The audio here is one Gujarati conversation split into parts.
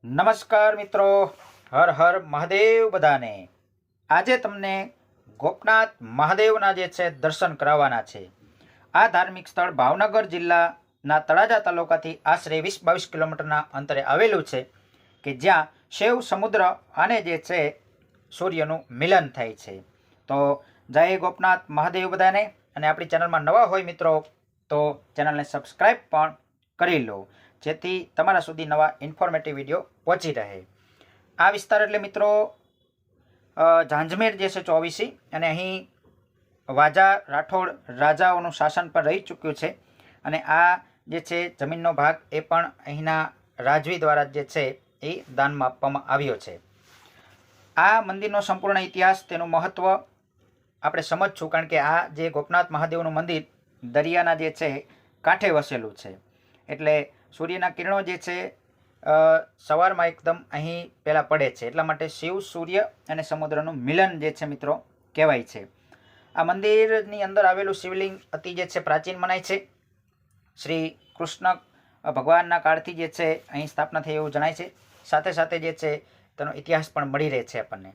નમસ્કાર મિત્રો, હર હર મહાદેવ બધાને। આજે તમને ગોપનાથ મહાદેવના જે છે દર્શન કરાવવાના છે। આ ધાર્મિક સ્થળ ભાવનગર જિલ્લાના તળાજા તાલુકાથી આશરે 20-22 કિલોમીટરના અંતરે આવેલું છે કે જ્યાં શિવ સમુદ્ર અને જે છે સૂર્યનું મિલન થાય છે। તો જય ગોપનાથ મહાદેવ બધાને। અને આપણી ચેનલમાં નવા હોય મિત્રો તો ચેનલને સબસ્ક્રાઈબ પણ કરી લો, જેથી તમારા સુધી નવા ઇન્ફોર્મેટિવ વિડીયો પહોંચી રહે। આ વિસ્તાર એટલે મિત્રો ઝાંઝમેર જે છે 24, અને અહીં વાજા રાઠોડ રાજાઓનું શાસન પર રહી ચૂક્યું છે। અને આ જે છે જમીનનો ભાગ એ પણ અહીંના રાજવી દ્વારા જે છે એ દાનમાં આપવામાં આવ્યો છે। આ મંદિરનો સંપૂર્ણ ઇતિહાસ, તેનું મહત્ત્વ આપણે સમજશું, કારણ કે આ જે ગોપનાથ મહાદેવનું મંદિર દરિયાના જે છે કાંઠે વસેલું છે। એટલે સૂર્યના કિરણો જે છે સવારમાં એકદમ અહીં પહેલાં પડે છે, એટલા માટે શિવ સૂર્ય અને સમુદ્રનું મિલન જે છે મિત્રો કહેવાય છે। આ મંદિરની અંદર આવેલું શિવલિંગ અતિ જે છે પ્રાચીન મનાય છે। શ્રી કૃષ્ણ ભગવાનના કાળથી જે છે અહીં સ્થાપના થઈ એવું જણાય છે। સાથે સાથે જે છે તેનો ઇતિહાસ પણ મળી રહે છે આપણને।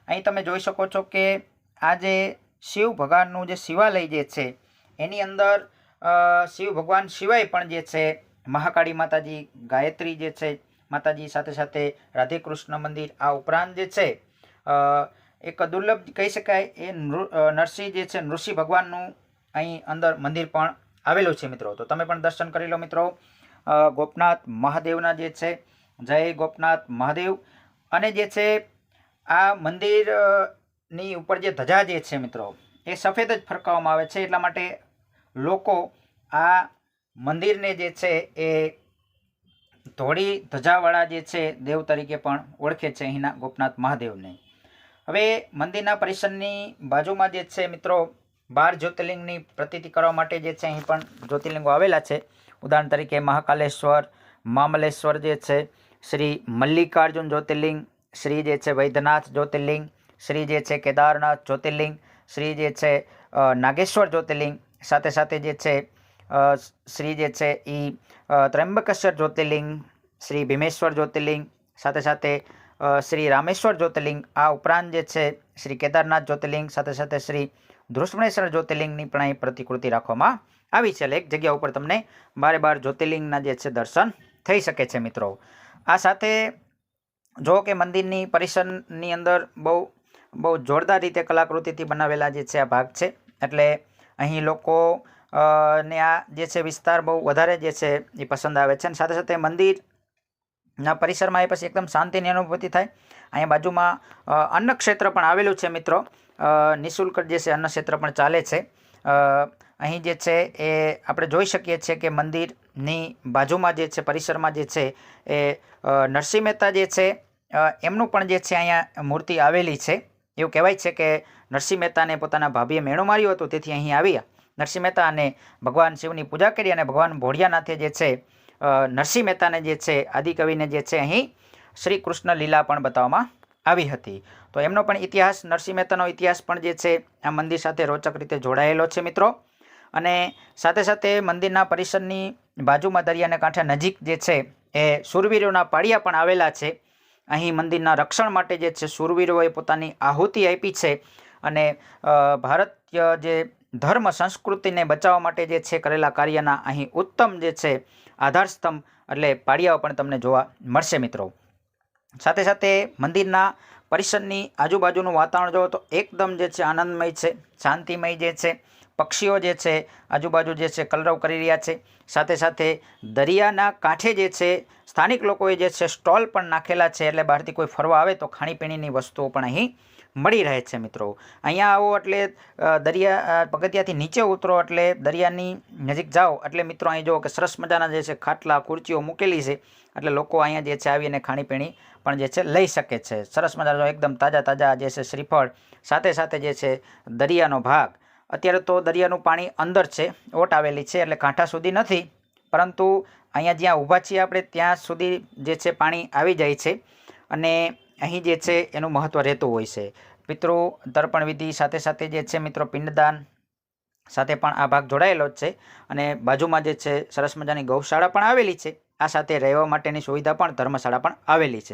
અહીં તમે જોઈ શકો છો કે આ જે શિવ ભગવાનનું જે શિવાલય જે છે એની અંદર શિવ ભગવાન સિવાય પણ જે છે મહાકાળી માતાજી, ગાયત્રી જે છે માતાજી, સાથે સાથે રાધે કૃષ્ણ મંદિર, આ ઉપરાંત જે છે એક દુર્લભ કહી શકાય એ નરસિંહ જે છે નૃષિ ભગવાનનું અહીં અંદર મંદિર પણ આવેલું છે મિત્રો। તો તમે પણ દર્શન કરી લો મિત્રો ગોપનાથ મહાદેવના જે છે। જય ગોપનાથ મહાદેવ। અને જે છે આ મંદિરની ઉપર જે ધજા જે છે મિત્રો એ સફેદ જ ફરકાવવામાં આવે છે, એટલા માટે લોકો આ મંદિરને જે છે એ ધોળી ધજાવાળા જે છે દેવ તરીકે પણ ઓળખે છે અહીંના ગોપનાથ મહાદેવને। હવે મંદિરના પરિસરની બાજુમાં જે છે મિત્રો 12 જ્યોતિર્લિંગની પ્રતીતિ કરવા માટે જે છે અહીં પણ જ્યોતિર્લિંગો આવેલા છે। ઉદાહરણ તરીકે મહાકાલેશ્વર, મામલેશ્વર જે છે, શ્રી મલ્લિકાર્જુન જ્યોતિર્લિંગ, શ્રી જે છે વૈદ્યનાથ જ્યોતિર્લિંગ, શ્રી જે છે કેદારનાથ જ્યોતિર્લિંગ, શ્રી જે છે નાગેશ્વર જ્યોતિર્લિંગ, સાથે સાથે જે છે શ્રી જે છે એ ત્રંબકેશ્વર જ્યોતિર્લિંગ, શ્રી ભીમેશ્વર જ્યોતિર્લિંગ, સાથે સાથે શ્રી રામેશ્વર જ્યોતિર્લિંગ, આ ઉપરાંત જે છે શ્રી કેદારનાથ જ્યોતિર્લિંગ, સાથે સાથે શ્રી ધૃષ્ણેશ્વર જ્યોતિર્લિંગની પણ અહીં પ્રતિકૃતિ રાખવામાં આવી છે। એટલે એક જગ્યા ઉપર તમને 12 જ્યોતિર્લિંગના જે છે દર્શન થઈ શકે છે મિત્રો। આ સાથે જો કે મંદિરની પરિસરની અંદર બહુ જોરદાર રીતે કલાકૃતિથી બનાવેલા જે છે આ ભાગ છે, એટલે અહીં લોકો ને આ જે છે વિસ્તાર બહુ વધારે જે છે એ પસંદ આવે છે। અને સાથે સાથે મંદિરના પરિસરમાં એ પછી એકદમ શાંતિની અનુભૂતિ થાય। અહીંયા બાજુમાં અન્ન ક્ષેત્ર પણ આવેલું છે મિત્રો, નિઃશુલ્ક જે છે અન્ન ક્ષેત્ર પણ ચાલે છે। અહીં જે છે એ આપણે જોઈ શકીએ છીએ કે મંદિરની બાજુમાં જે છે પરિસરમાં જે છે એ નરસિંહ મહેતા જે છે એમનું પણ જે છે અહીંયા મૂર્તિ આવેલી છે। એવું કહેવાય છે કે નરસિંહ મહેતાને પોતાના ભાભીએ મેણું માર્યું હતું, તેથી અહીં આવ્યા નરસિંહ મહેતા અને ભગવાન શિવની પૂજા કરી, અને ભગવાન ભોળિયાનાથે જે છે નરસિંહ મહેતાને જે છે આદિકવિને જે છે અહીં શ્રી કૃષ્ણ લીલા પણ બતાવવામાં આવી હતી। તો એમનો પણ ઇતિહાસ, નરસિંહ મહેતાનો ઇતિહાસ પણ જે છે આ મંદિર સાથે રોચક રીતે જોડાયેલો છે મિત્રો। અને સાથે સાથે મંદિરના પરિસરની બાજુમાં દરિયાના કાંઠે નજીક જે છે એ શૂરવીરોના પાળિયા પણ આવેલા છે। અહીં મંદિરના રક્ષણ માટે જે છે શૂરવીરોએ પોતાની આહુતિ આપી છે, અને ભારતીય જે ધર્મ સંસ્કૃતિને બચાવવા માટે જે છે કરેલા કાર્યના અહીં ઉત્તમ જે છે આધારસ્તંભ એટલે પાળિયાઓ પણ તમને જોવા મળશે મિત્રો। સાથે સાથે મંદિરના પરિસરની આજુબાજુનું વાતાવરણ જોવો તો એકદમ જે છે આનંદમય છે, શાંતિમય જે છે। પક્ષીઓ જે છે આજુબાજુ જે છે કલરવ કરી રહ્યા છે। સાથે સાથે દરિયાના કાંઠે જે છે સ્થાનિક લોકોએ જે છે સ્ટોલ પણ નાખેલા છે, એટલે બહારથી કોઈ ફરવા આવે તો ખાણીપીણીની વસ્તુઓ પણ અહીં મળી રહે છે મિત્રો। અહીંયા આવો એટલે દરિયા પગથિયાથી નીચે ઉતરો એટલે દરિયાની નજીક જાઓ એટલે મિત્રો અહીં જુઓ કે સરસ મજાના જે છે ખાટલા ખુરચીઓ મૂકેલી છે, એટલે લોકો અહીંયા જે છે આવીને ખાણીપીણી પણ જે છે લઈ શકે છે। સરસ મજાનો એકદમ તાજા જે છે શ્રીફળ, સાથે સાથે જે છે દરિયાનો ભાગ। અત્યારે તો દરિયાનું પાણી અંદર છે, ઓટ આવેલી છે, એટલે કાંઠા સુધી નથી, પરંતુ અહીંયા જ્યાં ઊભા છીએ આપણે ત્યાં સુધી જે છે પાણી આવી જાય છે, અને અહીં જે છે એનું મહત્ત્વ રહેતું હોય છે। પિતૃ તર્પણ વિધિ સાથે સાથે જે છે મિત્રો પિંડદાન સાથે પણ આ ભાગ જોડાયેલો જ છે, અને બાજુમાં જે છે સરસ મજાની ગૌશાળા પણ આવેલી છે। આ સાથે રહેવા માટેની સુવિધા પણ ધર્મશાળા પણ આવેલી છે।